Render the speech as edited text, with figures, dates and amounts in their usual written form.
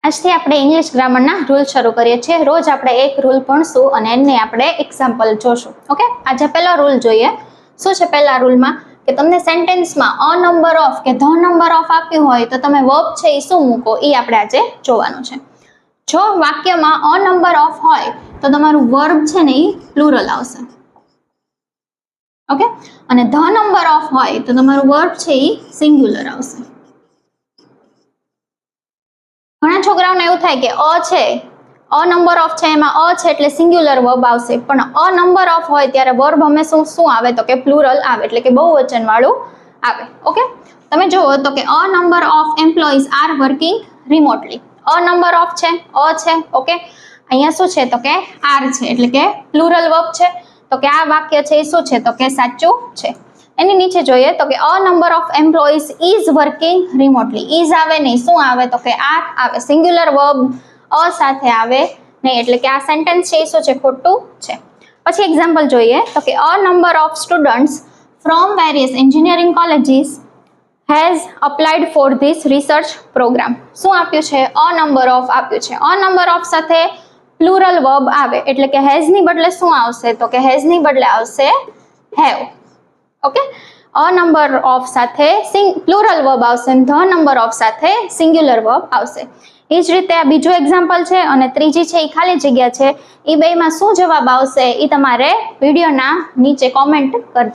આજથી આપણે English ગ્રામરના rule શરૂ કરીએ છીએ. રોજ આપણે એક રૂલ ભણશું અને એને આપણે એક્ઝામ્પલ જોશું. ઓકે, આજે પહેલો રૂલ જોઈએ. શું છે પહેલા રૂલમાં? કે તમને સેન્ટેન્સમાં અ નંબર ઓફ કે ધ નંબર ઓફ આપ્યું હોય તો તમે વર્બ છે એ શું મૂકો એ આપણે આજે જોવાનું છે. જો વાક્યમાં અ નંબર ઓફ હોય તો તમારું વર્બ છે ને એ પ્લુરલ આવશે. ઓકે, અને ધ નંબર ઓફ હોય તો તમારું વર્બ છે એ સિંગ્યુલર આવશે. ઘણા છોકરાઓને એવું થાય કે અ છે, અ નંબર ઓફ છે એમાં અ છે એટલે સિંગ્યુલર વર્બ આવશે, પણ અ નંબર ઓફ હોય ત્યારે વર્બ હંમેશા શું આવે તો કે પ્લુરલ આવે, એટલે કે બહુવચન વાળું આવે. ઓકે, તમે જુઓ તો કે a number of employees are working remotely. A number of છે, અ છે. ઓકે, અહીંયા શું છે તો કે આર છે, એટલે કે પ્લુરલ વર્બ છે. તો કે આ વાક્ય છે એ શું છે તો કે સાચું છે. એની નીચે જોઈએ તો કે a number of employees is working remotely. Is આવે નહીં, શું આવે તો કે આર આવે. સિંગ્યુલર વર્બ અ સાથે આવે નહીં, એટલે કે આ સેન્ટેન્સ છે એ શું છે ખોટું છે. પછી એક્ઝામ્પલ જોઈએ તો કે a number of students from various engineering colleges has applied for this research programme. શું આપ્યું છે? અ નંબર ઓફ આપ્યું છે. અ નંબર ઓફ સાથે પ્લુરલ વર્બ આવે, એટલે કે હેઝ ની બદલે શું આવશે તો કે હેઝ ની બદલે આવશે have. Okay, a number of સાથે પ્લુરલ વર્બ આવશે, ધ નંબર ઓફ સાથે સિંગ્યુલર વર્બ આવશે. એ જ રીતે આ બીજું એક્ઝામ્પલ છે અને ત્રીજી છે એ ખાલી જગ્યા છે. એ બેમાં શું જવાબ આવશે એ તમારે વિડીયોના નીચે કોમેન્ટ કરજો.